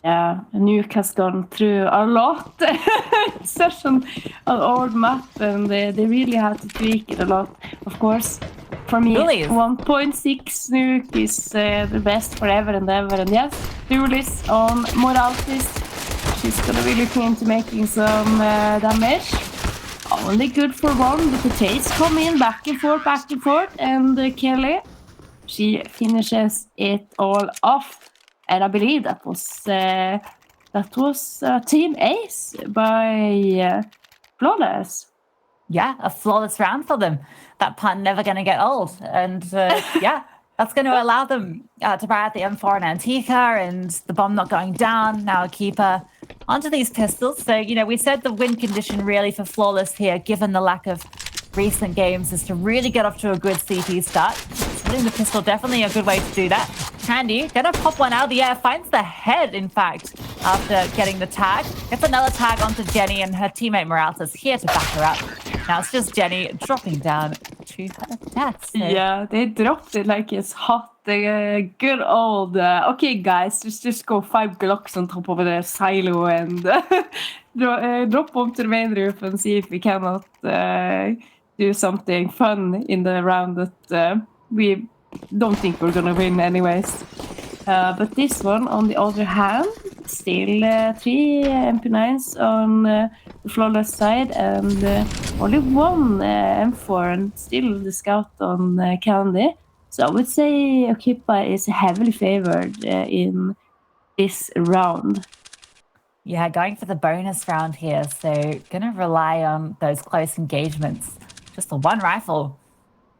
Yeah, Nuke has gone through a lot. It's such an old map, and they really had to tweak it a lot. Of course, for me, 1.6 Nuke is the best forever and ever. And yes, Duelist on Moraltis. She's gonna be looking into making some damage. Only good for one, but the Taste come in back and forth, and Kelly, she finishes it all off. And I believe that was team ace by Flawless. Yeah, a flawless round for them. That pun never going to get old. And yeah, that's going to allow them to buy out the M4 and Antica, and the bomb not going down. Now Equipa onto these pistols. So, you know, we said the win condition really for Flawless here, given the lack of recent games, is to really get off to a good CT start. Splitting the pistol, definitely a good way to do that. Candy gonna pop one out of the air, finds the head, in fact, after getting the tag. Gets another tag onto Jenny, and her teammate Morales is here to back her up. Now it's just Jenny dropping down to her death. So. Yeah, they dropped it like it's hot. Good old, okay guys, just go 5 Glocks on top of their silo and drop onto the main roof and see if we cannot do something fun in the round that we don't think we're gonna win anyways. But this one, on the other hand, still 3 MP9s on the Flawless side, and only 1 M4, and still the scout on Candy. So I would say Equipa is heavily favored in this round. Yeah, going for the bonus round here, so gonna rely on those close engagements. Just the 1 rifle.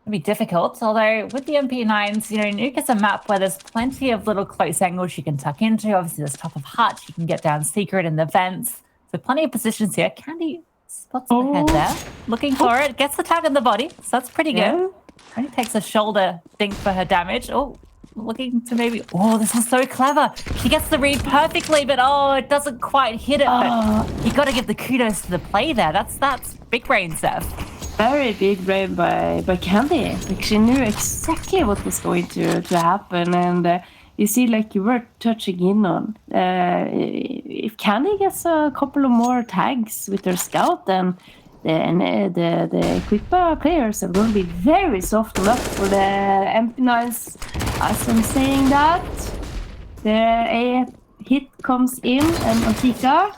It'll be difficult, although with the MP9s, you know, Nuke is a map where there's plenty of little close angles she can tuck into. Obviously, there's top of hut. She can get down secret in the vents. So plenty of positions here. Candy spots the head there. Looking for it. Gets the tag on the body. So that's pretty good. Only takes a shoulder dink for her damage. Oh, looking to maybe... Oh, this is so clever. She gets the read perfectly, but oh, it doesn't quite hit it. But you got to give the kudos to the play there. That's big brain stuff. Very big brain by Candy. Like, she knew exactly what was going to happen, and you see, like you were touching in on. If Candy gets a couple of more tags with her scout, then the Equipa players are going to be very soft enough for the MP9s. As I'm saying that, the hit comes in, and Antica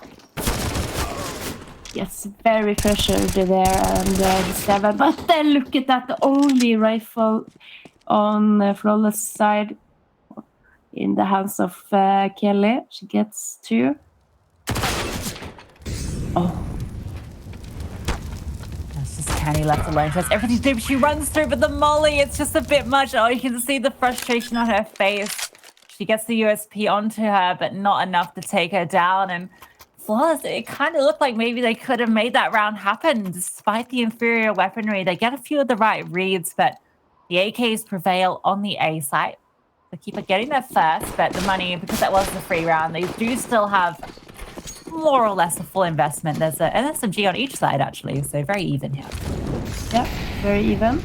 gets very pressured there, and the 7. But then look at that, the only rifle on Flawless side in the hands of Kelly. She gets 2. Oh. That's just Candy left alone. She has everything to do. She runs through, but the molly, it's just a bit much. Oh, you can see the frustration on her face. She gets the USP onto her, but not enough to take her down. And Flawless, it kind of looked like maybe they could have made that round happen despite the inferior weaponry. They get a few of the right reads, but the AKs prevail on the A side. They keep getting there first, but the money, because that was the free round, they do still have more or less a full investment. There's an SMG on each side, actually, so very even here. Yeah, very even.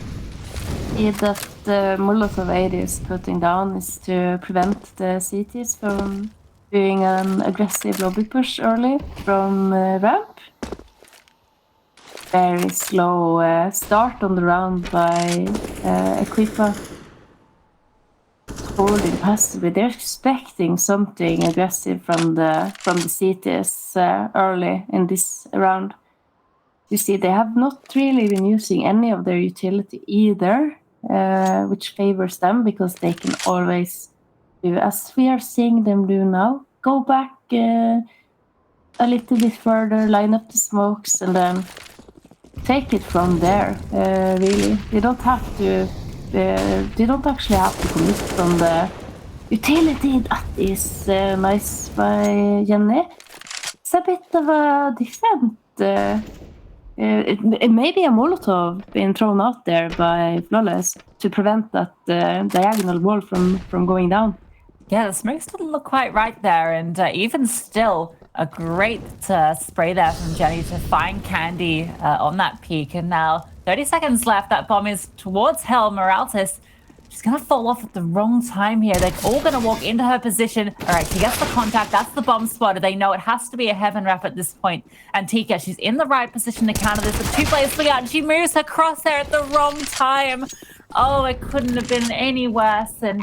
That the Molotov 8 is putting down is to prevent the CTs from doing an aggressive lobby push early from ramp. Very slow start on the round by Equipa. Holding passively. They're expecting something aggressive from the CTs early in this round. You see, they have not really been using any of their utility either, which favors them because they can always do, as we are seeing them do now, go back a little bit further, line up the smokes, and then take it from there. Really, they don't have to. They don't actually have to commit from the utility. That is nice by Jenny. It's a bit of a different. It may be a Molotov being thrown out there by Flawless to prevent that diagonal wall from going down. Yeah, the smokes didn't look quite right there, and even still, a great spray there from Jenny to find Candy on that peak. And now 30 seconds left. That bomb is towards Hell. Moraltis She's going to fall off at the wrong time here. They're all going to walk into her position. All right, she gets the contact. That's the bomb spotter. They know it has to be a heaven wrap at this point. And Tika, she's in the right position to counter this. The two players flee out, and she moves her crosshair at the wrong time. Oh, it couldn't have been any worse. And,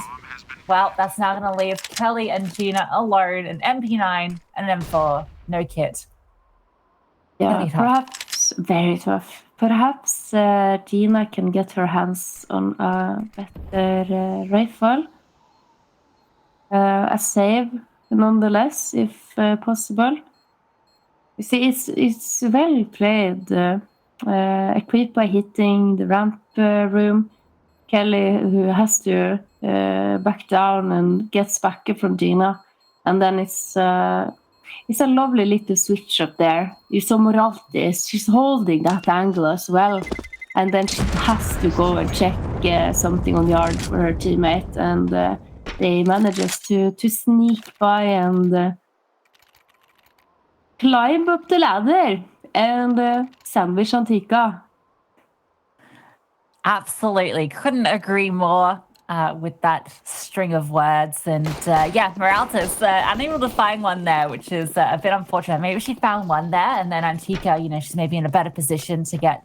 well, that's now going to leave Kelly and Gina alone. An MP9 and an M4. No kit. Yeah, perhaps very tough. Perhaps Gina can get her hands on a better rifle. A save, nonetheless, if possible. You see, it's well played. Equipa hitting the ramp room. Kelly, who has to back down and gets back from Gina. And then it's a lovely little switch up there. You saw Moraltis, she's holding that angle as well. And then she has to go and check something on the yard for her teammate. And they manages to sneak by and climb up the ladder and sandwich Antika. Absolutely. Couldn't agree more. With that string of words. And yeah, Moraltis unable to find one there, which is a bit unfortunate. Maybe she found one there, and then Antika, she's maybe in a better position to get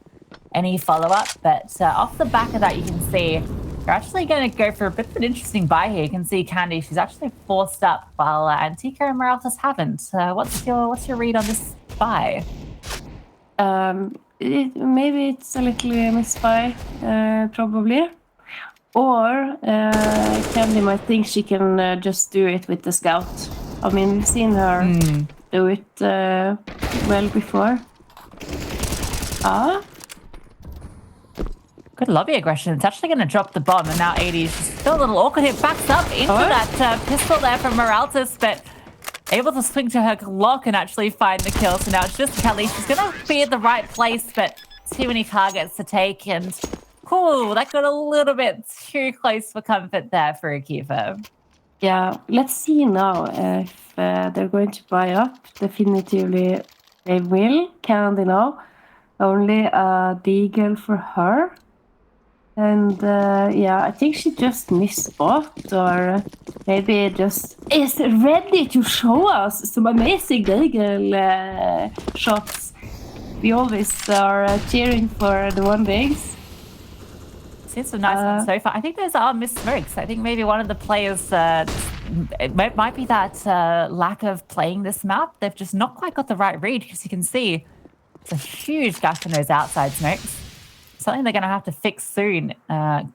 any follow-up. But off the back of that, you can see they're actually going to go for a bit of an interesting buy here. You can see Candy, she's actually forced up, while Antika and Moraltis haven't. What's your read on this buy? Maybe it's a little misbuy, probably. Or Candy might think she can just do it with the scout. I mean, we've seen her do it well before. Good lobby aggression. It's actually going to drop the bomb, and now 80 is still a little awkward here. Backs up into that pistol there from Moraltis, but able to swing to her Glock and actually find the kill. So now it's just Kelly. She's going to be at the right place, but too many targets to take, and cool, that got a little bit too close for comfort there for Equipa. Yeah, let's see now if they're going to buy up. Definitively they will. Candy now. Only a deagle for her. And yeah, I think she just missed spot, or maybe just is ready to show us some amazing deagle shots. We always are cheering for the one bigs. Seen some nice ones so far. I think those are missed smokes. I think maybe one of the players, it might be that lack of playing this map. They've just not quite got the right read, because you can see it's a huge gap in those outside smokes. Something they're going to have to fix soon,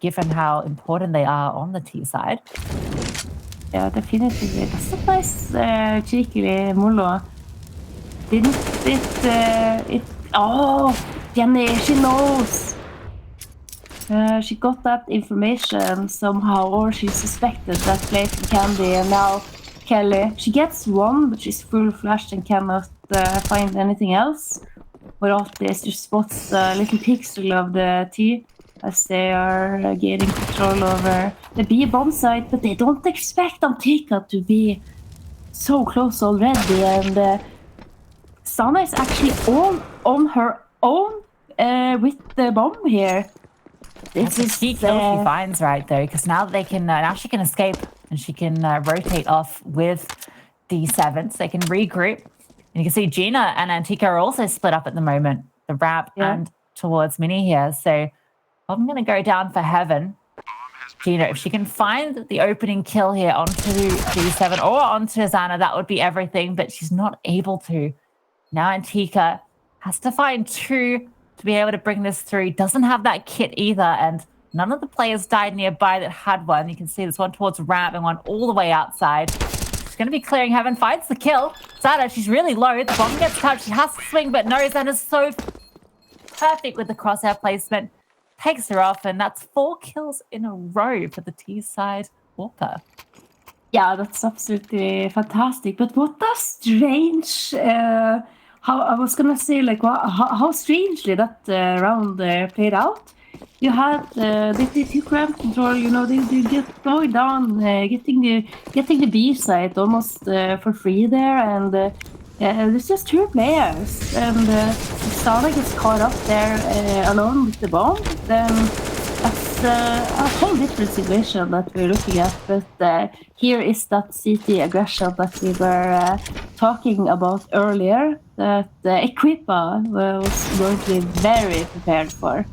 given how important they are on the T side. Yeah, definitely. That's a nice cheeky Molo. Didn't it? Oh, Jenny, she knows. She got that information somehow, or she suspected that play from Candy, and now Kelly. She gets one, but she's full flashed and cannot find anything else. Moraltis just spots a little pixel of the T as they are gaining control over the B bomb site, but they don't expect Antika to be so close already, and Sana is actually on her own with the bomb here. This is key kill she finds right though, because now they can now she can escape and she can rotate off with D7, so they can regroup. And you can see Gina and Antika are also split up at the moment, the ramp and towards Mini here. So I'm going to go down for Heaven. Gina, if she can find the opening kill here onto D7 or onto Zana, that would be everything, but she's not able to. Now Antika has to find two to be able to bring this through. Doesn't have that kit either, and none of the players died nearby that had one. You can see there's one towards ramp and one all the way outside. She's going to be clearing Heaven, finds the kill. Zana, she's really low. The bomb gets touched. She has to swing, but no, Zana's so perfect with the crosshair placement. Takes her off, and that's 4 kills in a row for the T side Warper. Yeah, that's absolutely fantastic. But what a strange... how I was gonna say, like, how strangely that round played out. You had they took ramp control. You know, they get going down, getting the B side almost for free there, and there's just 2 players, and Sana gets caught up there alone with the bomb. Then that's a whole different situation that we're looking at, but here is that CT aggression that we were talking about earlier, that Equipa was going to be very prepared for.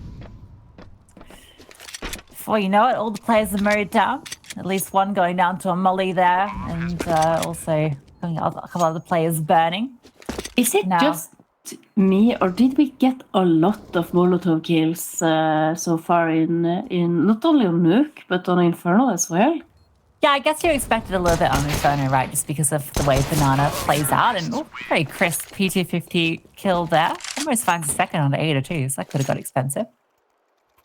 Before you know it, all the players are mowed down. At least one going down to a molly there, and also a couple other players burning. Is it just me, or did we get a lot of Molotov kills so far in not only on Nuke, but on Inferno as well? Yeah, I guess you expected a little bit on Inferno, right? Just because of the way Banana plays out. And very crisp P250 kill there. Almost finds a second on the Ada too, so that could have got expensive.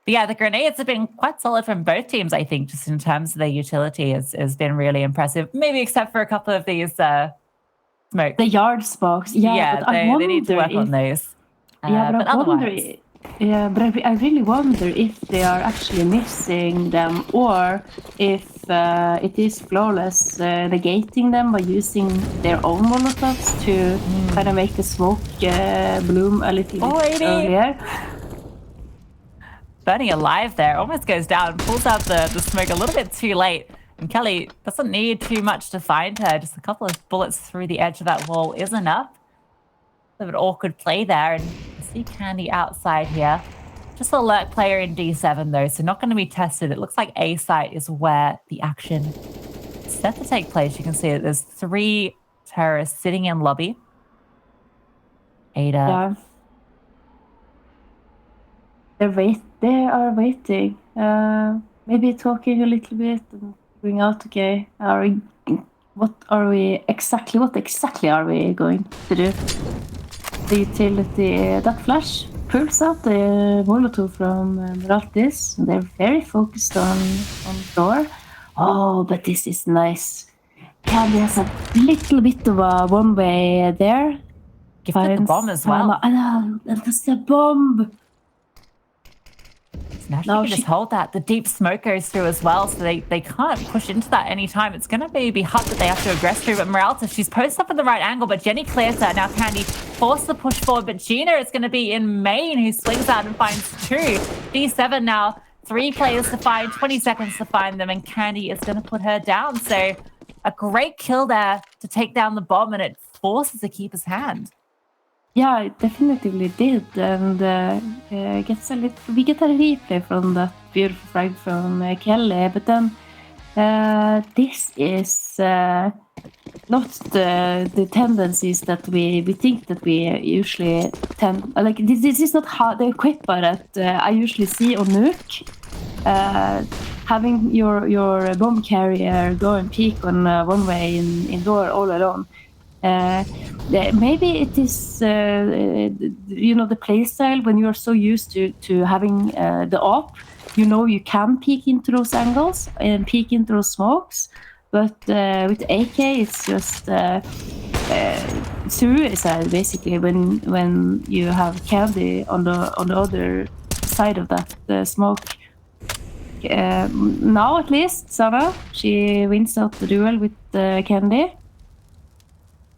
But yeah, the grenades have been quite solid from both teams, I think, just in terms of their utility has been really impressive. Maybe except for a couple of these smokes. The yard smokes. Yeah, but they need to work on those. But I wonder, I really wonder if they are actually missing them, or if it is Flawless negating them by using their own Molotovs to kind of make the smoke bloom a little bit earlier. Burning alive there, almost goes down, pulls out the smoke a little bit too late. And Kelly doesn't need too much to find her. Just a couple of bullets through the edge of that wall is enough. Bit of an awkward play there. And you see Candy outside here. Just a lurk player in D7 though, so not going to be tested. It looks like A site is where the action is set to take place. You can see that there's 3 terrorists sitting in lobby. Ada. Yeah. They are waiting. Maybe talking a little bit and figuring out, okay, what exactly are we going to do? The utility, that flash pulls out the Molotov from Moraltis. They're very focused on door. Oh, but this is nice. Candy has a little bit of a one-way there. Gifted the bomb as well. That's the bomb. Now she can just hold that. The deep smoke goes through as well, so they can't push into that anytime. It's going to be Hut that they have to aggress through, but Moralta, she's posted up at the right angle, but Jenny clears her. Now Candy forced the push forward, but Gina is going to be in main, who swings out and finds 2. D7 now, 3 players to find, 20 seconds to find them, and Candy is going to put her down. So a great kill there to take down the bomb, and it forces the keeper's hand. Yeah, it definitely did, and we get a replay from that beautiful frag from Kelly, but then this is not the tendencies that we think that we usually tend. Like this is not how the Equipa that I usually see on Nuke. Having your bomb carrier go and peek on one way in door all alone. Maybe it is the playstyle when you are so used to having the op, you can peek into those angles and peek into those smokes, but with AK it's just suicide basically when you have Candy on the other side of that smoke. Now at least Sana, she wins out the duel with Candy.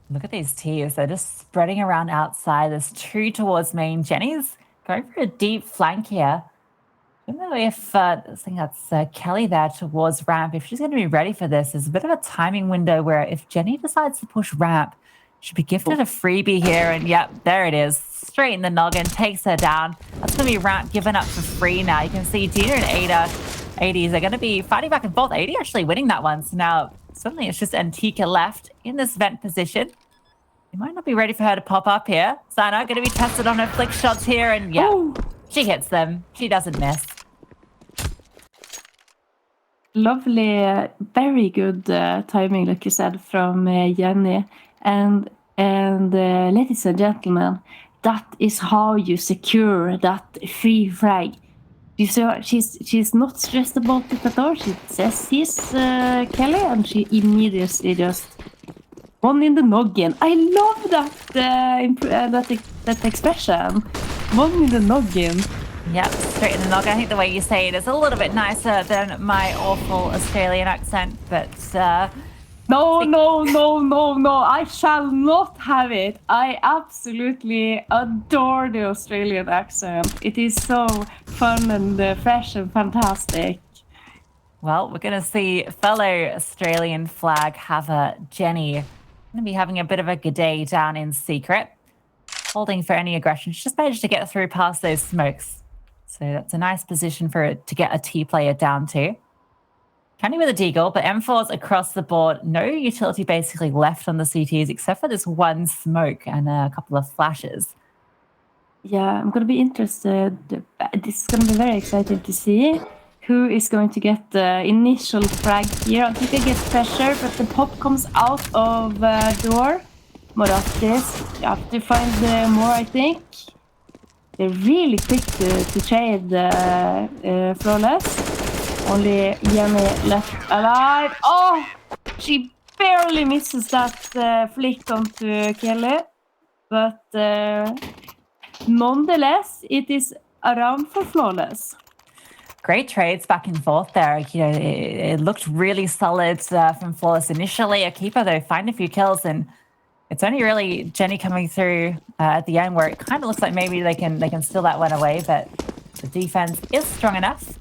Look at these teams. They're just spreading around outside. There's 2 towards main. Jenny's going for a deep flank here. I don't know if I think that's Kelly there towards ramp. If she's going to be ready for this, there's a bit of a timing window where if Jenny decides to push ramp, she'll be gifted a freebie here. And yep, there it is. Straight in the noggin, takes her down. That's going to be ramp given up for free now. You can see Gina and Ada. 80s are going to be fighting back and forth. 80 actually winning that one. So now suddenly it's just Antika left in this vent position. You might not be ready for her to pop up here. Sana going to be tested on her flick shots here, and yeah, she hits them. She doesn't miss. Lovely, very good timing, like you said, from Jenny. And ladies and gentlemen, that is how you secure that free frag. You see, she's not stressed about it at all. She says she's Kelly, and she immediately just one in the noggin. I love that expression. One in the noggin. Yep, straight in the noggin. I think the way you say it is a little bit nicer than my awful Australian accent, but No, I shall not have it. I absolutely adore the Australian accent. It is so fun and fresh and fantastic. Well, we're going to see fellow Australian flag haver Jenny going to be having a bit of a good day down in secret, holding for any aggression. She just managed to get through past those smokes. So that's a nice position for it to get a T player down to. Candy with a deagle, but M4's across the board. No utility basically left on the CTs except for this one smoke and a couple of flashes. Yeah, I'm going to be interested. This is going to be very exciting to see who is going to get the initial frag here. I think I get pressure, but the pop comes out of door. Moratis, you have to find more, I think. They're really quick to trade Flawless. Only Jenny left alive. Oh, she barely misses that flick onto Kelly. But nonetheless, it is around for Flawless. Great trades back and forth there. You know, it looked really solid from Flawless initially. Equipa, though, find a few kills, and it's only really Jenny coming through at the end where it kind of looks like maybe they can steal that one away, but the defense is strong enough.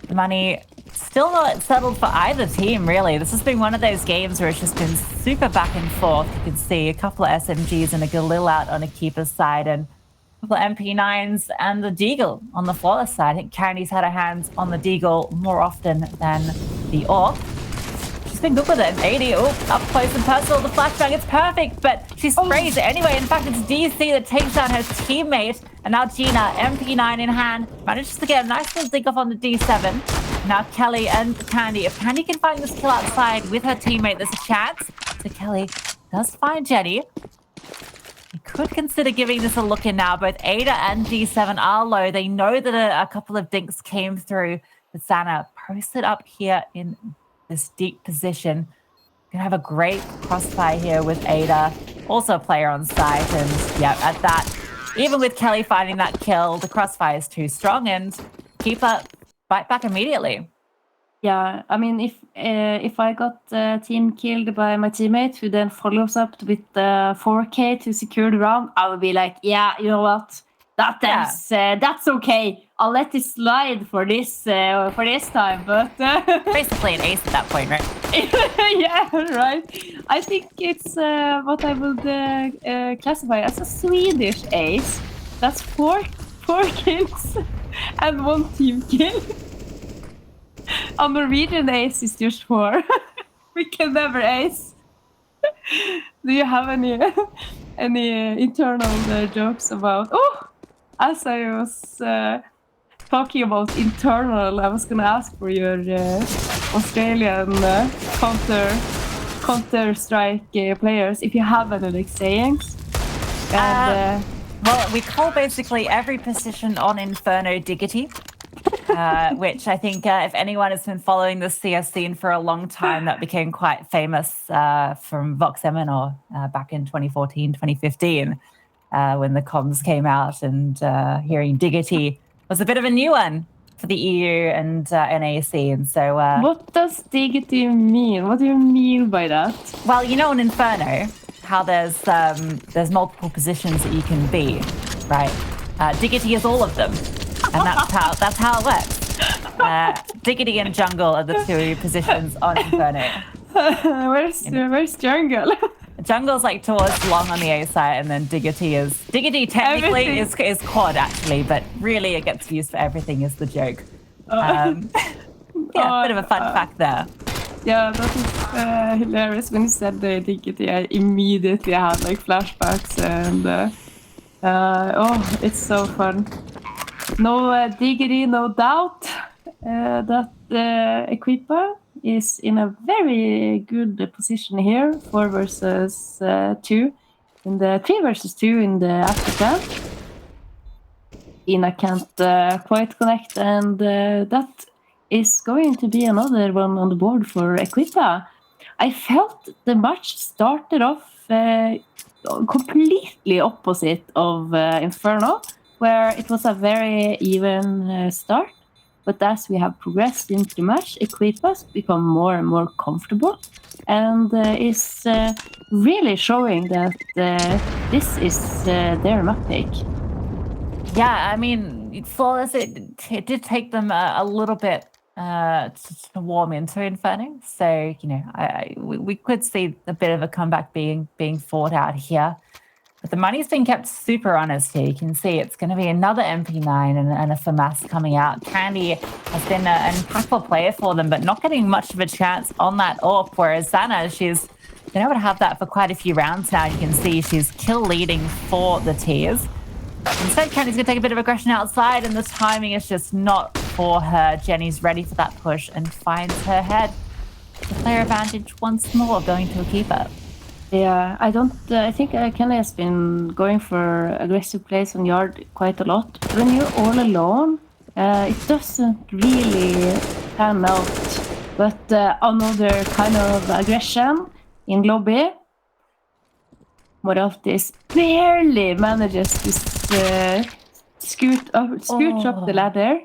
The money still not settled for either team, really. This has been one of those games where it's just been super back and forth. You can see a couple of SMGs and a Galil out on Equipa's side, and a couple of MP9s and the Deagle on the Flawless side. I think Candy's had her hands on the Deagle more often than the AWP. She's been good with it. 80, up close and personal. The flashbang, it's perfect, but she sprays it anyway. In fact, it's DC that takes down her teammate. And now Gina, MP9 in hand, manages to get a nice little dig off on the D7. Now Kelly and Candy. If Candy can find this kill outside with her teammate, there's a chance. So Kelly does find Jenny. You could consider giving this a look in now. Both Ada and D7 are low. They know that a couple of dinks came through. But Sana posted up here in this deep position. Gonna have a great crossfire here with Ada. Also a player on site. And yeah, at that, even with Kelly finding that kill, the crossfire is too strong and Keeper fight back immediately. Yeah, I mean, if I got team killed by my teammate who then follows up with 4K to secure the round, I would be like, yeah, you know what? That's okay. I'll let it slide for this time. But basically an ace at that point, right? Yeah, right. I think it's what I would classify as a Swedish ace. That's four kills and one team kill. A Norwegian ace is just 4. We can never ace. Do you have any internal jokes about? Oh, as I was talking about internal, I was gonna ask for your Australian Counter-Strike players if you have any like sayings. And, well, we call basically every position on Inferno Diggity. Which I think if anyone has been following the CS scene for a long time, that became quite famous from Vox Eminor back in 2014, 2015, when the comms came out, and hearing Diggity was a bit of a new one for the EU and NAC. And so, what does Diggity mean? What do you mean by that? Well, you know, in Inferno, how there's multiple positions that you can be, right? Diggity is all of them. And that's how it works. Diggity and jungle are the two positions on Inferno. Where's jungle? Jungle's like towards long on the A side, and then Diggity technically is quad actually, but really it gets used for everything is the joke. Yeah, bit of a fun fact there. Yeah, that is hilarious. When you said the Diggity, I immediately had like flashbacks, and it's so fun. No Diggity, no doubt that Equipa is in a very good position here, 4 versus 2 in the 3 versus 2 in the Africa. Ina can't quite connect, and that is going to be another one on the board for Equipa. I felt the match started off completely opposite of Inferno, where it was a very even start. but as we have progressed into the match, Equipa's become more and more comfortable and is really showing that this is their map pick. Yeah, I mean, Flawless, it did take them a little bit to warm into Inferno. So, we could see a bit of a comeback being fought out here. But the money's been kept super honest here. You can see it's going to be another MP9 and a FAMAS coming out. Candy has been an impactful player for them, but not getting much of a chance on that AWP, whereas Xana, she's been able to have that for quite a few rounds now. You can see she's kill leading for the tiers. Instead, Candy's going to take a bit of aggression outside, and the timing is just not for her. Jenny's ready for that push and finds her head. The player advantage once more going to Equipa. Yeah, I think Kenny has been going for aggressive plays on yard quite a lot. When you're all alone, it doesn't really pan out. But another kind of aggression in lobby. Moraltis barely manages to scooch up the ladder.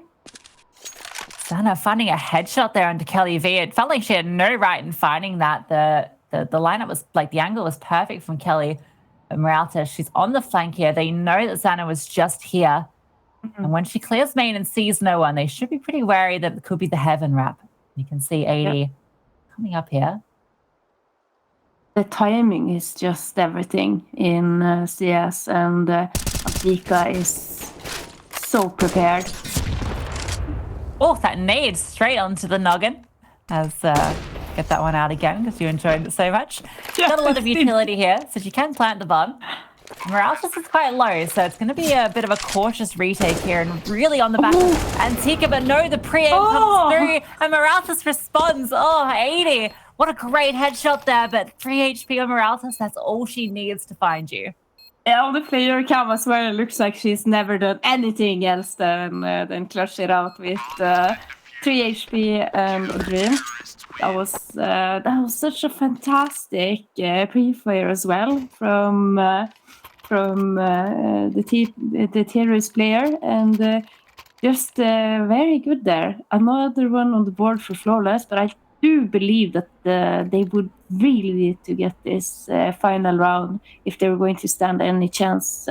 Xana finding a headshot there onto Kelly V. It felt like she had no right in finding that. The lineup was like the angle was perfect from Kelly Moralta. She's on the flank here. They know that Xana was just here. And when she clears main and sees no one, they should be pretty wary that it could be the Heaven wrap. You can see 80 coming up here. The timing is just everything in CS, and Abdika is so prepared. Oh, that nade straight onto the noggin. Get that one out again because you enjoyed it so much. Got a lot of utility here, so she can plant the bomb. Moraltis is quite low, so it's going to be a bit of a cautious retake here and really on the back of Antika, but no, the pre-aim comes through and Moraltis responds. 80. What a great headshot there, but 3 HP on Moraltis, that's all she needs to find you. Yeah, on the player cam as well, it looks like she's never done anything else than clutch it out with 3 HP and a dream. That was such a fantastic pre-fire as well from the terrorist player, and just very good there. Another one on the board for Flawless, but I do believe that they would really need to get this final round if they were going to stand any chance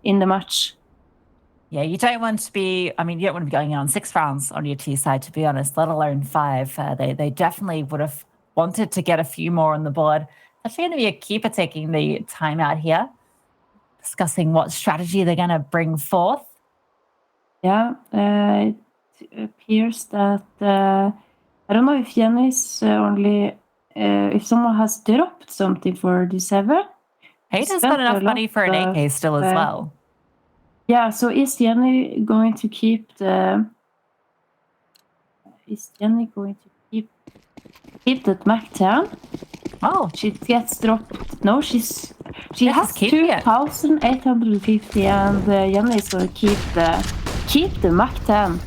in the match. Yeah, you don't want to be, you don't want to be going on 6 rounds on your T side, to be honest, let alone 5. They definitely would have wanted to get a few more on the board. It's actually going to be Equipa taking the timeout here, discussing what strategy they're going to bring forth. Yeah, it appears that, I don't know if Jenny's only, if someone has dropped something for the 7. Hayden's got enough money for an AK still as well. Yeah, so is Jenny going to keep the... Is Jenny going to keep that Mac 10? Oh. She gets dropped. No, she has 2,850 and Jenny is going to keep the Mac 10.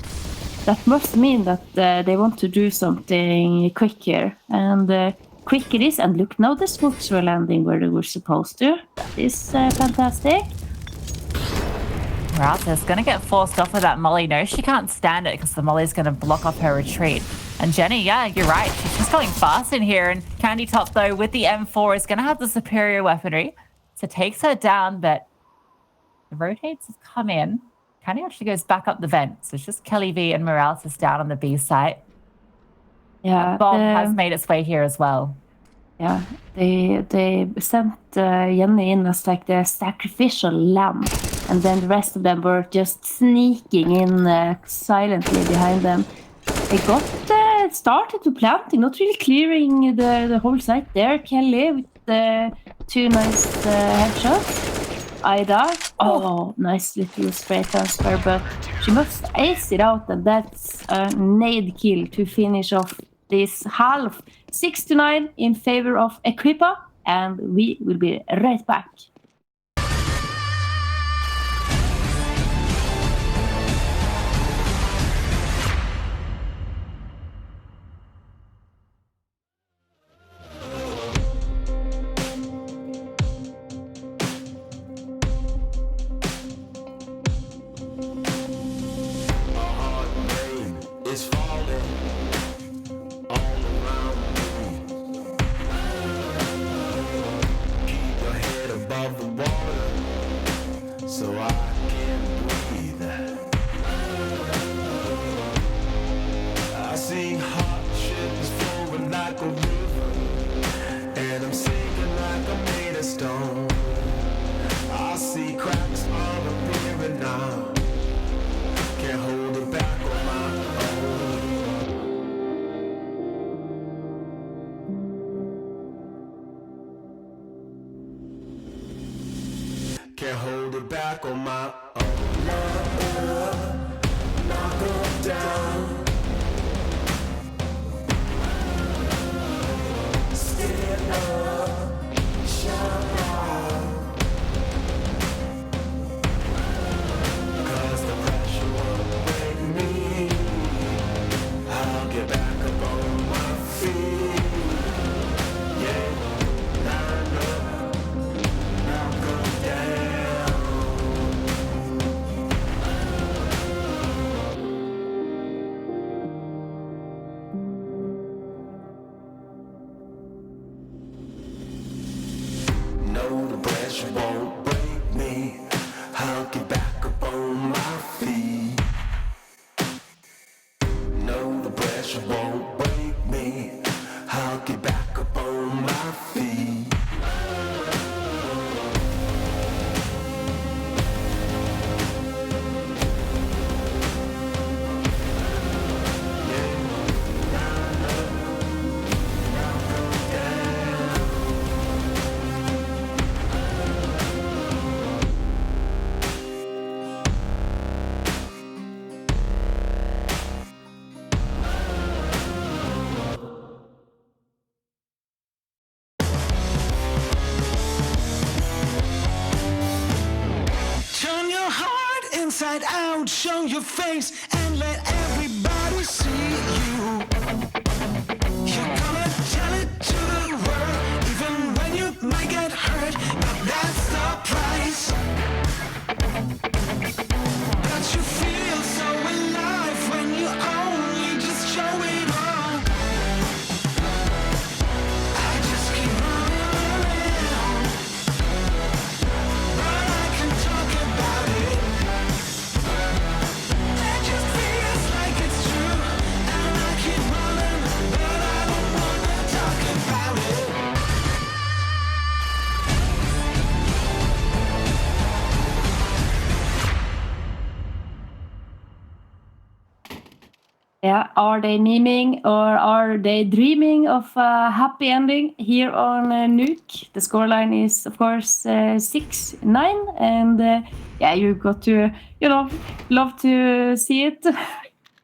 That must mean that they want to do something quick here. And quick it is. And look, now the smokes were landing where they were supposed to. That is fantastic. Moraltis going to get forced off with that molly. No, she can't stand it because the molly's going to block off her retreat. And Jenny, yeah, you're right. She's just going fast in here. And Candy Top, though, with the M4 is going to have the superior weaponry. So it takes her down, but the rotates has come in. Candy actually goes back up the vent. So it's just Kelly V and Moraltis down on the B site. Yeah, Bomb has made its way here as well. Yeah, they sent Jenny in as like the sacrificial lamb. And then the rest of them were just sneaking in silently behind them. They got started to planting, not really clearing the whole site there. Kelly with 2 nice headshots. Ida, nice little spray transfer, but she must ace it out, and that's a nade kill to finish off this half. 6-9 in favor of Equipa, and we will be right back. above the water, so I can breathe. I see hot ships flowing like a river, and I'm sinking like I'm made of stone. I see cracks all appearing now, can't hold it back on my own. Can't hold it back on my own. Knock them down. Stand up, shine bright. 'Cause the pressure won't break me. I'll get back up on my feet. Yeah, line up, knock them down. No, the pressure won't break me. I'll get back up on my feet. No, the pressure won't break me. I'll get back up on my feet. Turn your heart inside out, show your face, and let everybody see you. You're gonna tell it to the world, even when you might get hurt, but that's the price. But you feel so alive when you only just show it all. I just keep running around, but I can talk about it. It just feels like it's true, and I keep running, but I don't wanna talk about it. Yeah, are they memeing or are they dreaming of a happy ending here on Nuke? The scoreline is, of course, 6-9, and yeah, you got to, love to see it.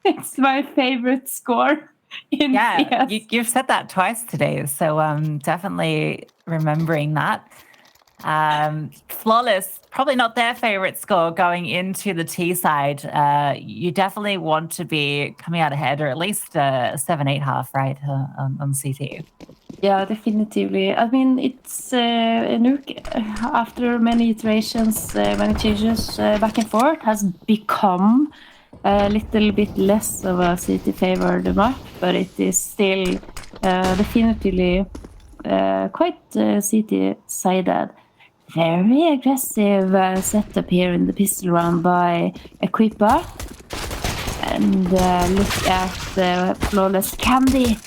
It's my favorite score in Yeah, CS. you've said that twice today, so definitely remembering that. Flawless, probably not their favorite score going into the T side. You definitely want to be coming out ahead, or at least 7-8 half, right, on CT. Yeah, definitively. I mean, it's Nuke, after many iterations, many changes back and forth, has become a little bit less of a CT-favored map, but it is still definitively quite CT-sided. Very aggressive setup here in the pistol round by Equipa. And look at Flawless Candy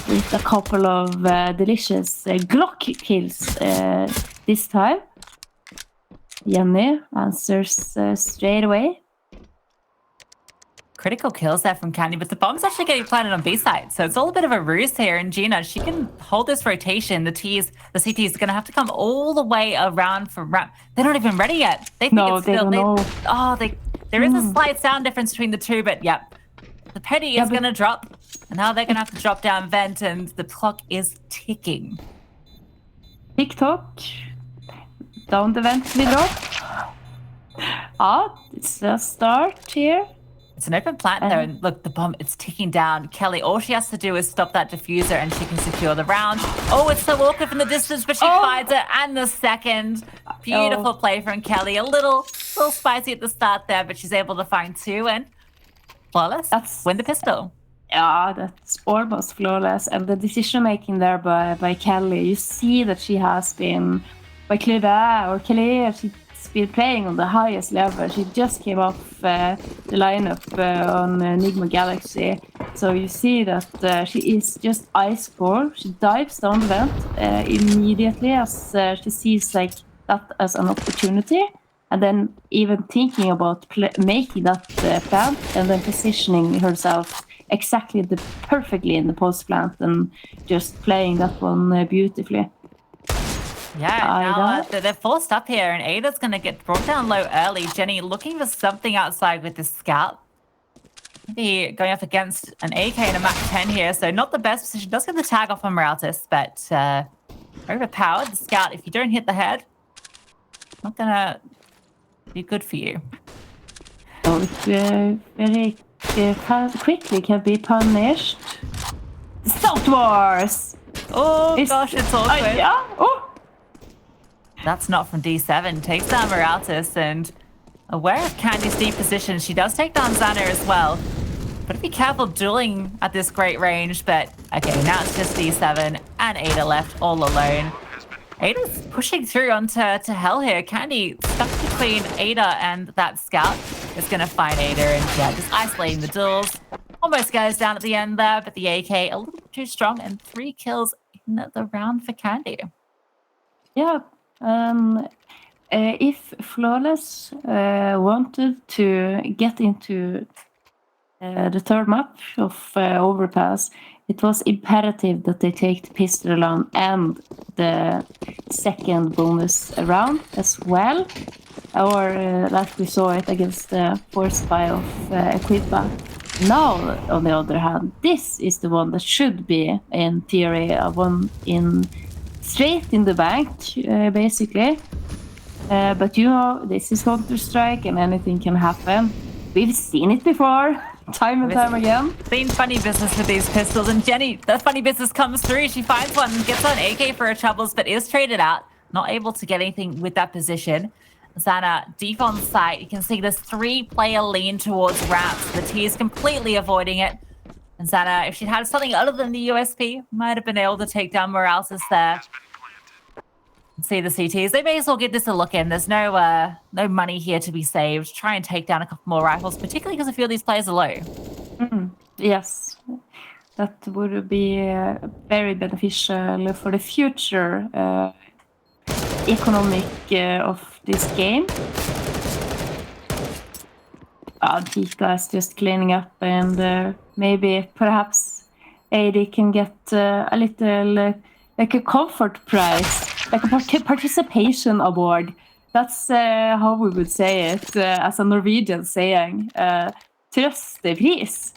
with a couple of delicious Glock kills this time. Jenny answers straight away. Critical kills there from Candy, but the bomb's actually getting planted on B side, so it's all a bit of a ruse here. And Gina, she can hold this rotation. The CTs are going to have to come all the way around from ramp. They're not even ready yet. They think No, it's they still. don't know. There is a slight sound difference between the two, but yep, the petty is going to drop, and now they're going to have to drop down vent, and the clock is ticking. TikTok. Down the vent we drop. It's a start here. It's an open plant though, and look, the bomb, it's ticking down. Kelly, all she has to do is stop that diffuser and she can secure the round. Oh, it's so awkward from the distance, but she finds it, and the second. Beautiful play from Kelly. A little spicy at the start there, but she's able to find two, and Flawless, win the pistol. Yeah, that's almost flawless. And the decision making there by Kelly, you see that she has been by Cleva or Kelly. She's been playing on the highest level. She just came off the lineup on Enigma Galaxy. So you see that she is just ice cold. She dives down the vent immediately as she sees like that as an opportunity. And then even thinking about making that plant and then positioning herself exactly perfectly in the post plant and just playing that one beautifully. Yeah, now they're forced up here, and Ada's going to get brought down low early. Jenny looking for something outside with this scout. Maybe going up against an AK in a map 10 here, so not the best position. Does get the tag off on Moraltis, but overpowered. The scout, if you don't hit the head, not going to be good for you. Oh, it very quickly can be punished. Salt Wars! Oh, gosh, it's awkward. Yeah. Oh. That's not from D7. Takes down Moraltis, and aware of Candy's deep position, she does take down Xana as well. But be careful dueling at this great range. But okay, now it's just D7 and Ada left all alone. Ada's pushing through onto hell here. Candy stuck between Ada and that scout is going to find Ada, and yeah, just isolating the duels. Almost goes down at the end there, but the AK a little bit too strong, and 3 kills in the round for Candy. Yeah. If Flawless wanted to get into the third map of Overpass, it was imperative that they take the pistol round and the second bonus round as well, or like we saw it against the force fire of Equipa. Now, on the other hand, this is the one that should be, in theory, a one in straight in the bank, basically. But you know, this is Counter-Strike and anything can happen. We've seen it before, time and time again. Seen funny business with these pistols, and Jenny, the funny business comes through. She finds one, gets on AK for her troubles, but is traded out. Not able to get anything with that position. Xana deep on site. You can see this 3-player lean towards ramps. The T is completely avoiding it. And Xana, if she'd had something other than the USP, might have been able to take down Moraltis there. See the CTs. They may as well give this a look in. There's no money here to be saved. Try and take down a couple more rifles, particularly because a few of these players are low. Yes, that would be very beneficial for the future economic of this game. Tika is just cleaning up, and maybe perhaps AD can get a little like a comfort prize, like a participation award. That's how we would say it as a Norwegian saying. Trøstepris.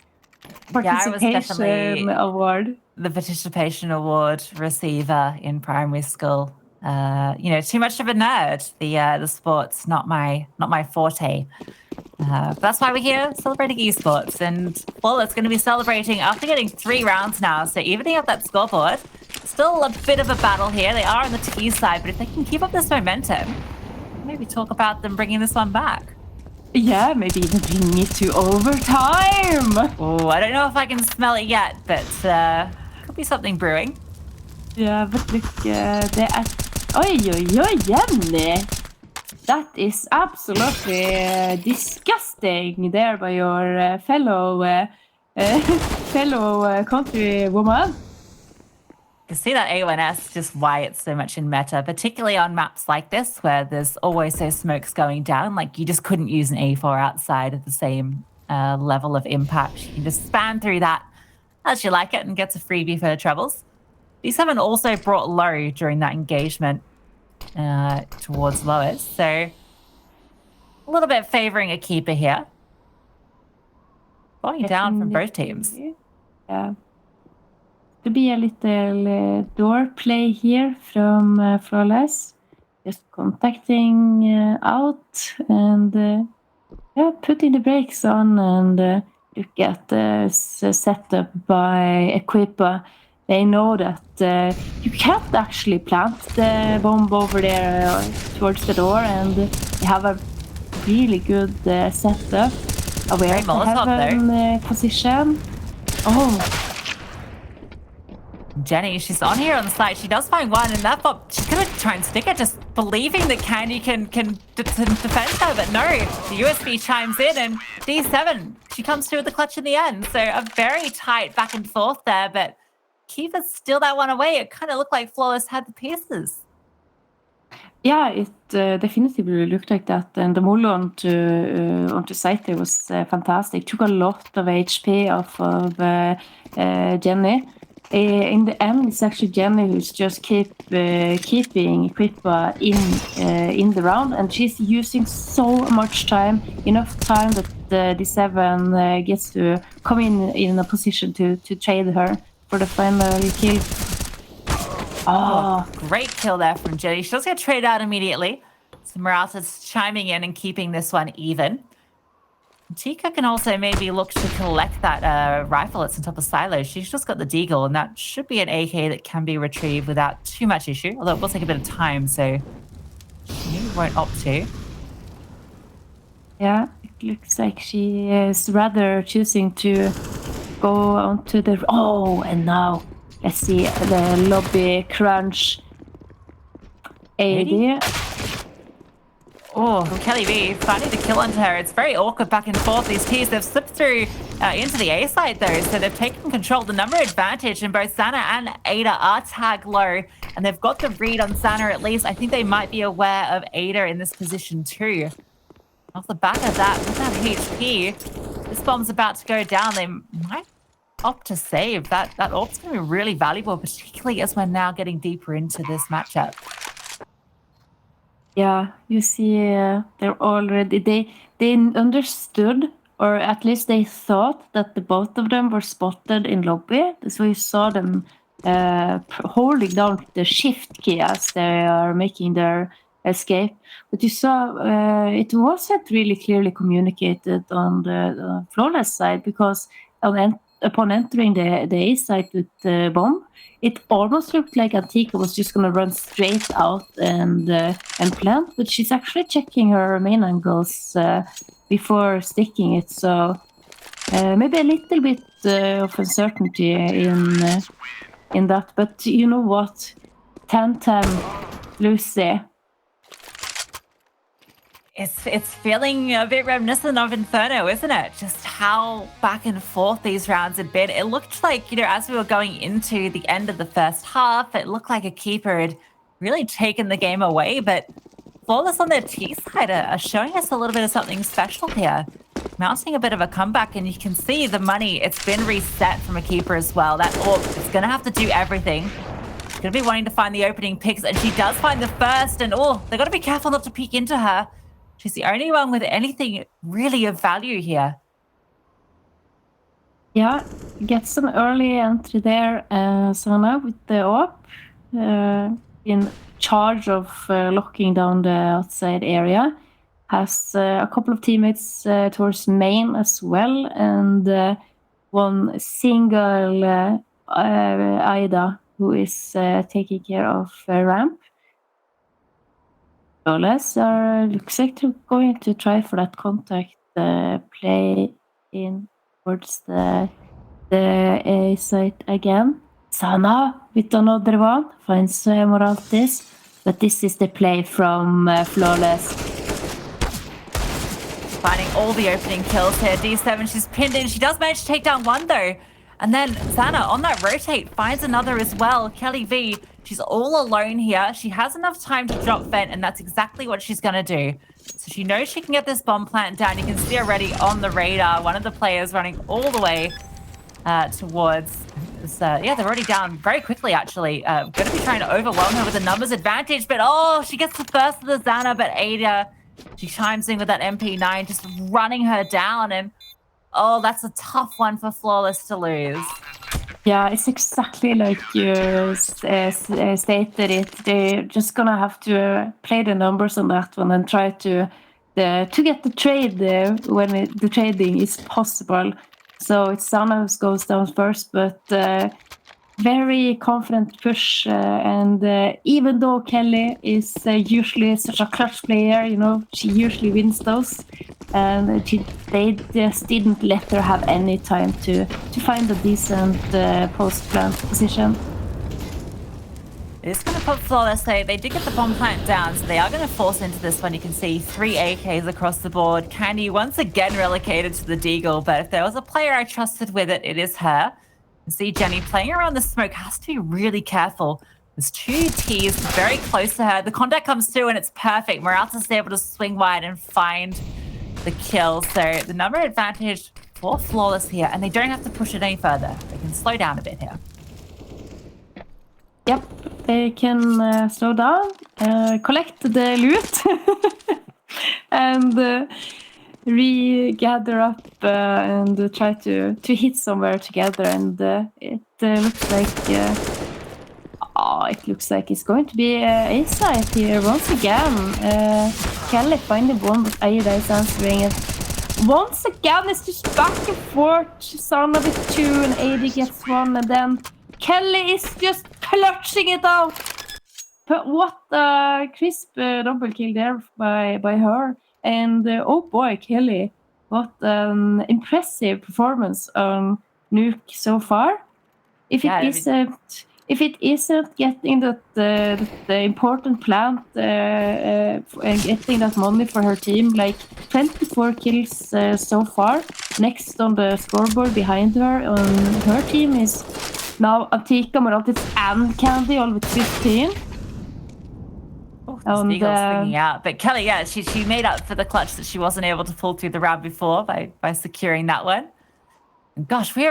Participation award. The participation award receiver in primary school. You know, too much of a nerd. The sports not my forte. That's why we're here celebrating esports, and well, it's going to be celebrating after getting 3 rounds now. So evening up that scoreboard. Still a bit of a battle here. They are on the T side, but if they can keep up this momentum, maybe talk about them bringing this one back. Yeah, maybe even bring it to overtime. Oh, I don't know if I can smell it yet, but could be something brewing. Yeah, but look, Oi, Jenny. That is absolutely disgusting there by your fellow countrywoman. You can see that A1S, just why it's so much in meta, particularly on maps like this, where there's always those smokes going down. Like, you just couldn't use an A4 outside of the same level of impact. You can just span through that as you like it and gets a freebie for the troubles. These haven't also brought low during that engagement towards Lois, so a little bit favoring a keeper here. Falling down from both teams. Yeah. To be a little door play here from Flawless. Just contacting out and putting the brakes on and look at the setup by Equipa. They know that you can't actually plant the bomb over there towards the door, and they have a really good setup. Aware of the heaven position. Oh. Jenny, she's on here on the site. She does find one, and that bot, she's going to try and stick it, just believing that Candy can defend her. But no, the USB chimes in, and D7, she comes through with the clutch in the end. So a very tight back and forth there, but Kiva's still that one away. It kind of looked like Flawless had the pieces. Yeah, it definitely looked like that. And the molo onto site there was fantastic. Took a lot of HP off of Jenny. In the end, it's actually Jenny who's just keeping Equipa in the round, and she's using so much time, enough time that D7 gets to come in a position to trade her for the final kill. Oh, great kill there from Jenny. She does get traded out immediately. So Murata's chiming in and keeping this one even. Tika can also maybe look to collect that rifle that's on top of Silo. She's just got the Deagle, and that should be an AK that can be retrieved without too much issue, although it will take a bit of time, so she won't opt to. Yeah, it looks like she is rather choosing to go onto the... Oh, and now let's see the lobby crunch. 80. Oh, Kelly V finding the kill onto her. It's very awkward back and forth. These Ps, they've slipped through into the A side though, so they've taken control. The number advantage, and both Xana and Ada are tagged low, and they've got the read on Xana at least. I think they might be aware of Ada in this position too. Off the back of that, with that HP, this bomb's about to go down. They might opt to save. That AWP's going to be really valuable, particularly as we're now getting deeper into this matchup. Yeah, you see, they're already... They understood, or at least they thought that the both of them were spotted in lobby. So you saw them holding down the shift key as they are making their escape. But you saw it wasn't really clearly communicated on the Flawless side, because upon entering the A site with the bomb, it almost looked like Antika was just going to run straight out and plant, but she's actually checking her main angles before sticking it. So maybe a little bit of uncertainty in that. But you know what? 10-10, Lucy. It's feeling a bit reminiscent of Inferno, isn't it? Just how back and forth these rounds had been. It looked like, as we were going into the end of the first half, it looked like Equipa had really taken the game away, but Flawless on their T side are showing us a little bit of something special here. Mounting a bit of a comeback, and you can see the money, it's been reset from Equipa as well. That AWP is going to have to do everything. She's going to be wanting to find the opening picks, and she does find the first, and they've got to be careful not to peek into her. She's the only one with anything really of value here. Yeah, gets an early entry there. Sana with the AWP in charge of locking down the outside area. Has a couple of teammates towards main as well, and one single Ida who is taking care of ramp. Flawless looks like they're going to try for that contact play in towards the A site again. Sana with another one finds Moraltis, but this is the play from Flawless. Finding all the opening kills here. D7, she's pinned in. She does manage to take down one though. And then Xana on that rotate finds another as well. Kelly V, she's all alone here. She has enough time to drop vent, and that's exactly what she's going to do. So she knows she can get this bomb plant down. You can see already on the radar, one of the players running all the way towards... yeah, they're already down very quickly, actually. Going to be trying to overwhelm her with a numbers advantage, but she gets the first of the Xana, but Ada, she chimes in with that MP9, just running her down, and that's a tough one for Flawless to lose. Yeah, it's exactly like you stated it. They're just gonna have to play the numbers on that one and try to get the trade when the trading is possible. So it's Sana who goes down first, but very confident push. And even though Kelly is usually such a clutch player, she usually wins those. And they just didn't let her have any time to find a decent post-plant position. It's going to put Flawless. They did get the bomb plant down, so they are going to force into this one. You can see 3 AKs across the board. Candy once again relegated to the Deagle, but if there was a player I trusted with it, it is her. You see Jenny playing around the smoke, has to be really careful. There's 2 Ts very close to her. The contact comes through and it's perfect. Morales is able to swing wide and find the kill. So the number advantage for Flawless here, and they don't have to push it any further. They can slow down a bit here. Yep, they can slow down, collect the loot, and regather up and try to hit somewhere together. And it looks like it's going to be A side here once again. Kelly finding one, but Ada is answering it. Once again, it's just back and forth. Sana with 2 and Ada gets 1, and then Kelly is just clutching it out. But what a crisp double kill there by her. And oh boy, Kelly, what an impressive performance on Nuke so far. If it isn't getting the important plant and getting that money for her team, like 24 kills so far. Next on the scoreboard behind her on her team is now Antika, Moraltis, and Candy, all with 15. Oh, the Eagle's swinging out. But Kelly, yeah, she made up for the clutch that she wasn't able to pull through the round before by securing that one. And gosh, we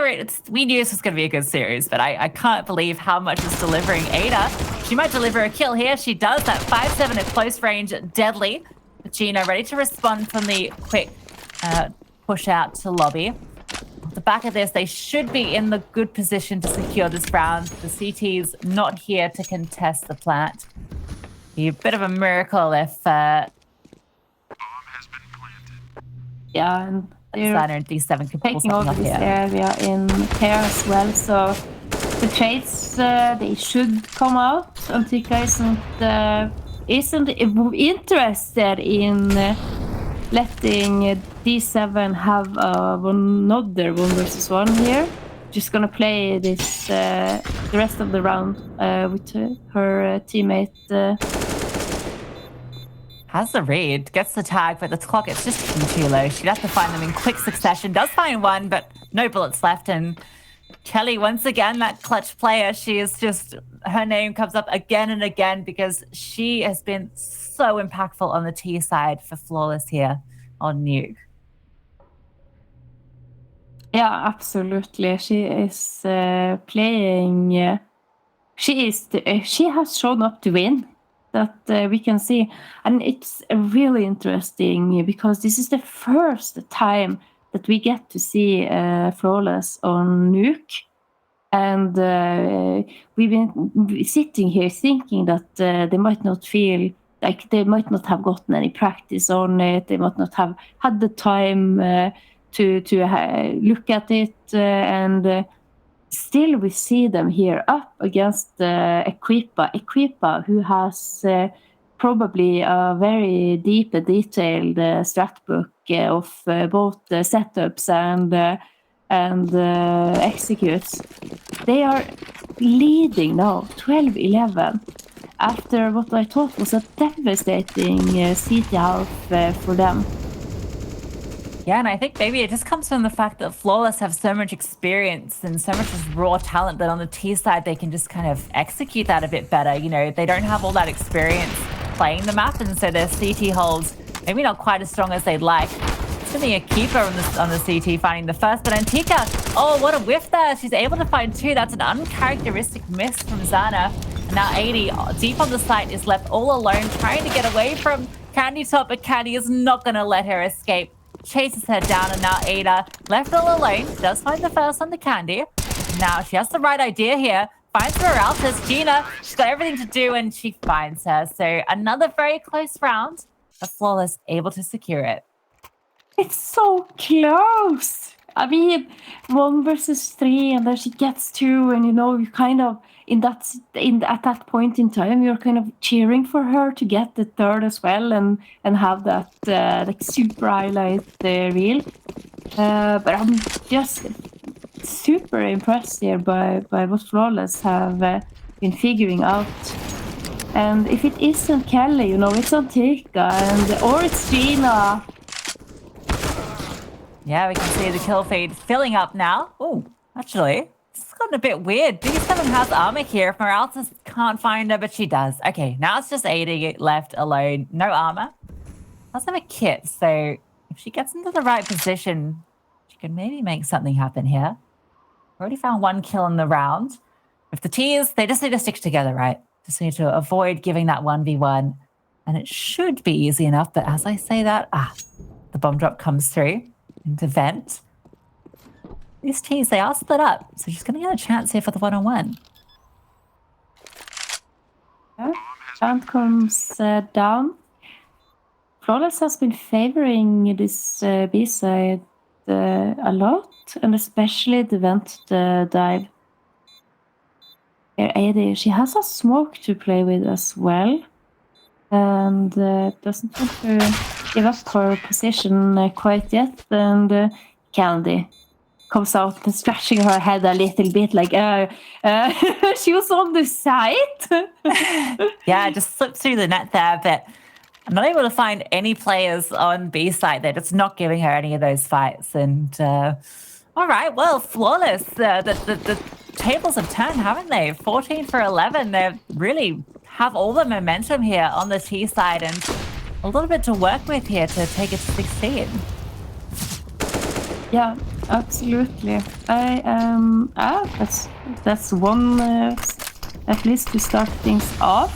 knew this was going to be a good series, but I can't believe how much is delivering Ada. She might deliver a kill here. She does. That 5-7 at close range, deadly. Gina ready to respond from the quick push out to lobby. Off the back of this, they should be in the good position to secure this round. The CT's not here to contest the plant. Be a bit of a miracle if... Bomb has been planted. Yeah, and Designer and D7 can pull taking something over up this here. area in pair as well, so the trades they should come out. Antika isn't interested in letting D7 have another 1v1 here. Just gonna play this the rest of the round with her teammate. Has the read, gets the tag, but the clock, it's just too low. She'd have to find them in quick succession. Does find one, but no bullets left. And Kelly, once again, that clutch player, she is just, her name comes up again and again because she has been so impactful on the T side for Flawless here on Nuke. Yeah, absolutely. She is playing. She has shown up to win. That we can see, and it's really interesting because this is the first time that we get to see Flawless on Nuke, and we've been sitting here thinking that they might not feel like they might not have gotten any practice on it, they might not have had the time to look at it, and still we see them here up against Equipa, who has probably a very deep and detailed strat book of both setups and executes. They are leading now 12-11 after what I thought was a devastating CT half for them. Yeah, and I think maybe it just comes from the fact that Flawless have so much experience and so much just raw talent that on the T side, they can just kind of execute that a bit better. You know, they don't have all that experience playing the map, and so their CT holds maybe not quite as strong as they'd like. It's only Equipa on the CT finding the first, but Antika, oh, what a whiff there. She's able to find 2. That's an uncharacteristic miss from Zana. And now 80 deep on the site is left all alone, trying to get away from Candy Top, but Candy is not going to let her escape. Chases her down, and now Ada, left all alone, does find the first on the Candy. Now she has the right idea here, finds her out as Gina. She's got everything to do, and she finds her. So another very close round, but Flawless able to secure it. It's so close. I mean, 1 versus 3, and then she gets 2, and you know, you kind of at that point in time, you're kind of cheering for her to get the 3rd as well, and have that like super highlight reel. But I'm just super impressed here by what Flawless have been figuring out And if it isn't Kelly, you know, it's Antika or it's Gina. Yeah, we can see the kill feed filling up now. Oh, actually, this has gotten a bit weird. D7 has armor here. If Morales can't find her, but she does. Okay, now it's just 80 left alone. No armor. Does have a kit, so if she gets into the right position, she can maybe make something happen here. Already found 1 kill in the round. If the T's, they just need to stick together, right? Just need to avoid giving that 1v1. And it should be easy enough, but as I say that, the bomb drop comes through into vent. These T's, they are split up, so she's going to get a chance here for the one-on-one. Yeah. Chant comes down. Flawless has been favoring this B-side a lot, and especially the vent dive. Here, AD, she has a smoke to play with as well, and doesn't want to give up her position quite yet. And Candy comes out and scratching her head a little bit, like she was on the side. Yeah, just slipped through the net there, but I'm not able to find any players on B side. They're just not giving her any of those fights. And all right, well, Flawless. The tables have turned, haven't they? 14 for 11. They really have all the momentum here on the T side and a little bit to work with here to take it to 16. Yeah, absolutely. That's one at least to start things off.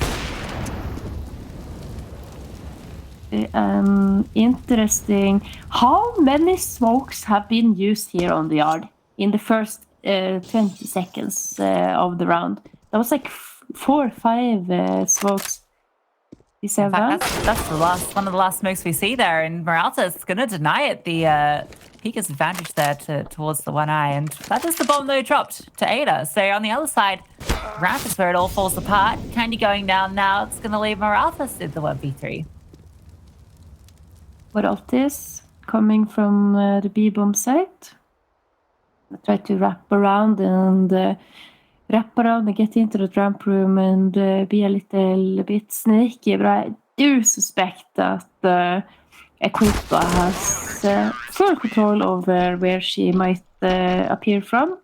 Interesting. How many smokes have been used here on the yard in the first 20 seconds of the round? That was like 4 or 5 smokes. In fact, that's the last one of the last smokes we see there, and Moralta is going to deny it the Pika's advantage there towards the one eye, and that is the bomb though dropped to Ada. So on the other side, ramp is where it all falls apart. Candy going down now. It's going to leave Moralta in the 1v3. What else is coming from the B-bomb site? I try to wrap around and get into the ramp room and be a little bit sneaky, but I do suspect that Equipa has full control over where she might appear from.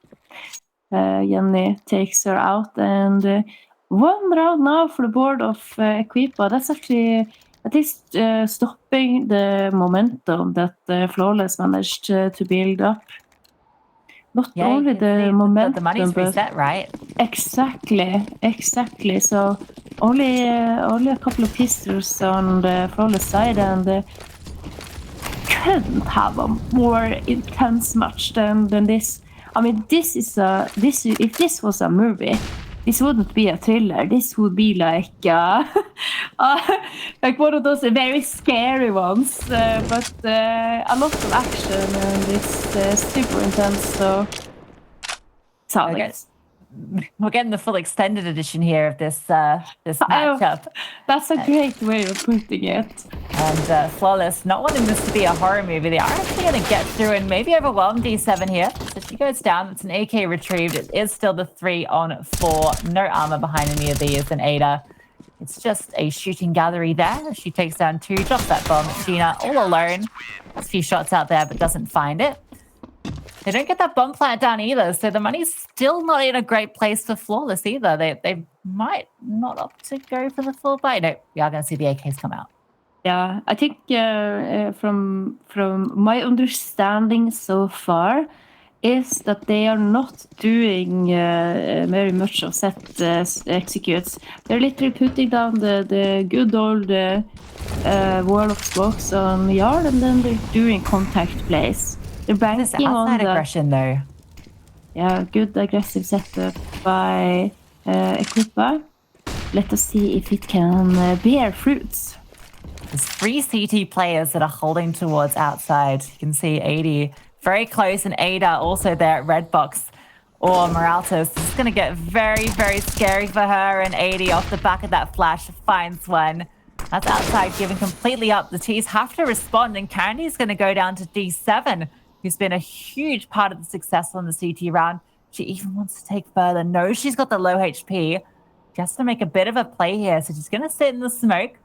Jenny takes her out, and 1 round now for the board of Equipa. That's actually at least stopping the momentum that Flawless managed to build up. Not only the momentum, the money's reset, right? Exactly. So only a couple of pistols on the Flawless side, and couldn't have a more intense match than this. I mean, if this was a movie, this wouldn't be a thriller. This would be like like one of those very scary ones. But a lot of action, and it's super intense. So we're getting the full extended edition here of this matchup. That's a great way of putting it. And Flawless, not wanting this to be a horror movie, they are actually going to get through and maybe overwhelm D7 here. So she goes down. It's an AK retrieved. It is still the 3-on-4. No armor behind any of these. And Ada, it's just a shooting gallery there. She takes down 2, drops that bomb. Gina all alone. A few shots out there, but doesn't find it. They don't get that bomb plant down either, so the money's still not in a great place for Flawless either. They might not opt to go for the full buy. No, we are going to see the AKs come out. Yeah, I think from my understanding so far is that they are not doing very much of set executes. They're literally putting down the good old wall of smokes on the yard, and then they're doing contact plays. They're banking on the aggression though. Yeah, good aggressive setup by Equipa. Let us see if it can bear fruits. There's 3 CT players that are holding towards outside. You can see 80 very close, and Ada also there at red box. Or Moralta. This is going to get very, very scary for her, and 80 off the back of that flash finds one. That's outside, giving completely up. The T's have to respond, and Candy's going to go down to D7, who's been a huge part of the success on the CT round. She even wants to take further. No, she's got the low HP. She has to make a bit of a play here, so she's going to sit in the smoke.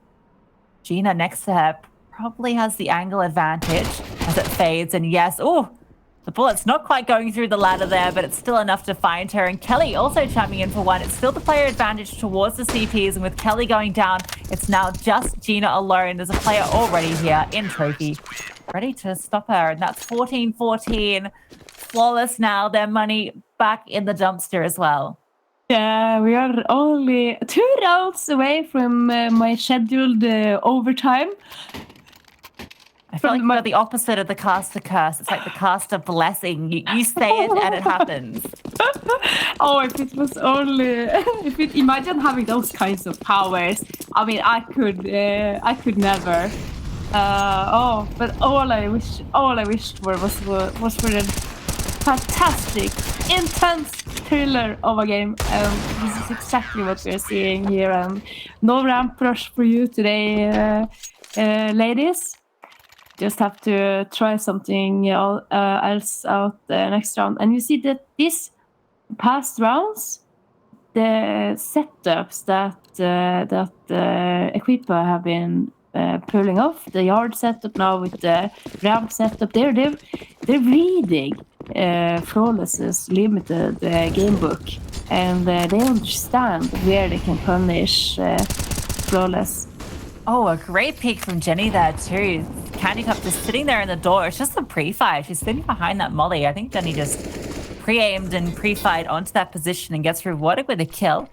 Gina next to her probably has the angle advantage as it fades. And yes, oh, the bullet's not quite going through the ladder there, but it's still enough to find her. And Kelly also chiming in for one. It's still the player advantage towards the CPs. And with Kelly going down, it's now just Gina alone. There's a player already here in Trophy, ready to stop her. And that's 14-14. Flawless now. Their money back in the dumpster as well. Yeah, we are only 2 rounds away from my scheduled overtime. I feel like you're the opposite of the caster curse. It's like the caster blessing. You say it and it happens. Oh, if it was only... imagine having those kinds of powers. I mean, I could never. But all I wished for was for a fantastic, intense thriller of a game. This is exactly what we're seeing here. And no ramp rush for you today, ladies. Just have to try something else out next round. And you see that these past rounds, the setups that Equipa have been pulling off, the yard setup now with the ramp setup, they're reading Flawless's limited game book, and they understand where they can punish Flawless. Oh, a great peek from Jenny there too. Candy Cup just sitting there in the door. It's just a pre-fight. She's sitting behind that molly. I think Jenny just pre-aimed and pre-fight onto that position and gets rewarded with a kill.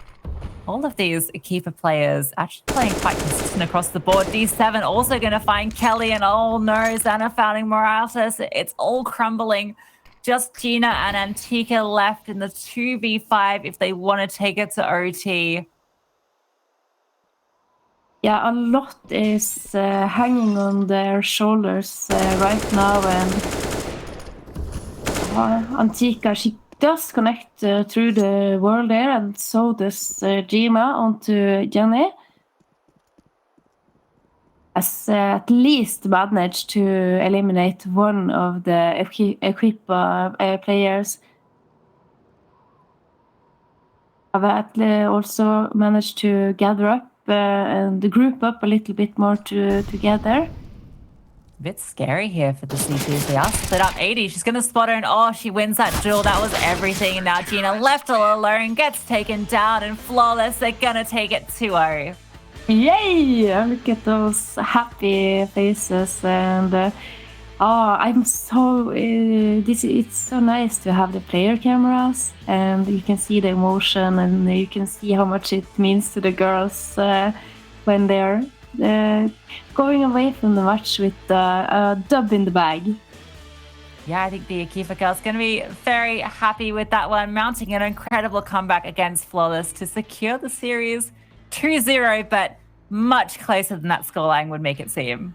All of these Equipa players actually playing quite consistent across the board. D7 also going to find Kelly, and oh no, Xana finding Morales. It's all crumbling. Just Gina and Antika left in the 2v5 if they want to take it to OT. Yeah, a lot is hanging on their shoulders right now, and Antika, she does connect through the world there, and so does Gina onto Jenny. Has at least managed to eliminate one of the Equipa players. Have also managed to gather up and group up a little bit more together. A bit scary here for the CPs. They are split up 80. She's going to spot her, and oh, she wins that duel. That was everything. And now Gina left all alone, gets taken down, and Flawless, they're going to take it 2-0. Yay! Look at those happy faces, and I'm so it's so nice to have the player cameras, and you can see the emotion, and you can see how much it means to the girls when they're going away from the match with a dub in the bag. Yeah, I think the Equipa girls going to be very happy with that one, mounting an incredible comeback against Flawless to secure the series 2-0, but much closer than that scoreline would make it seem.